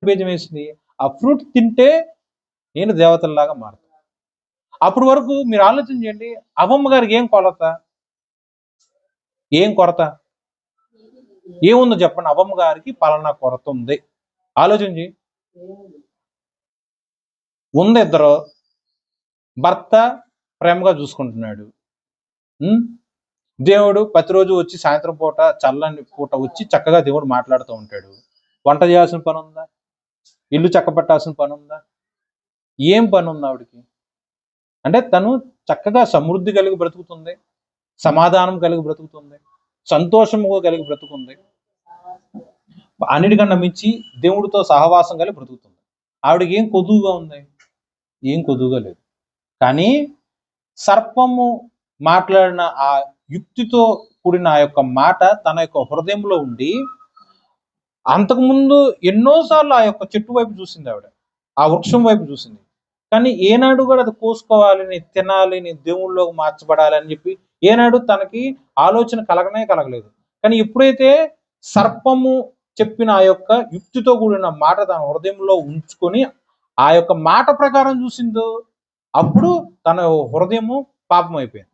బీజం వేసింది? ఆ ఫ్రూట్ తింటే నేను దేవతల్లాగా మారుతాను. అప్పటి వరకు మీరు ఆలోచన చేయండి, అవ్వమ్మ గారికి ఏం కొరత? ఏం కొరత? ఏముందో చెప్పండి. అవ్వమ్మ గారికి పలానా కొరత ఉంది, ఆలోచన చేయి. ఉంది. ఇద్దరు భర్త ప్రేమగా చూసుకుంటున్నాడు. దేవుడు ప్రతిరోజు వచ్చి సాయంత్రం పూట, చల్లని పూట వచ్చి చక్కగా దేవుడు మాట్లాడుతూ ఉంటాడు. వంట చేయాల్సిన పని ఉందా? ఇల్లు చక్కబెట్టాల్సిన పని ఉందా? ఏం పని ఉంది ఆవిడికి? అంటే తను చక్కగా సమృద్ధి కలిగి బ్రతుకుతుంది, సమాధానం కలిగి బ్రతుకుతుంది, సంతోషము కలిగి బ్రతుకుంది. అన్నిటికన్నా మించి దేవుడితో సహవాసం కలిగి బ్రతుకుతుంది. ఆవిడకి ఏం కొదువుగా ఉంది? ఏం కొదువుగా లేదు. కానీ సర్పము మాట్లాడిన ఆ యుక్తితో కూడిన ఆ యొక్క మాట తన యొక్క హృదయంలో ఉండి, అంతకుముందు ఎన్నోసార్లు ఆ యొక్క చెట్టు వైపు చూసింది ఆవిడ, ఆ వృక్షం వైపు చూసింది. కానీ ఏనాడు కూడా అది కోసుకోవాలని, తినాలని, దేవుళ్ళలోకి మార్చబడాలని చెప్పి ఏనాడు తనకి ఆలోచన కలగలేదు. కానీ ఎప్పుడైతే సర్పము చెప్పిన ఆ యొక్క యుక్తితో కూడిన మాట తన హృదయంలో ఉంచుకొని ఆ యొక్క మాట ప్రకారం చూసిందో, అప్పుడు తన హృదయము పాపం అయిపోయింది.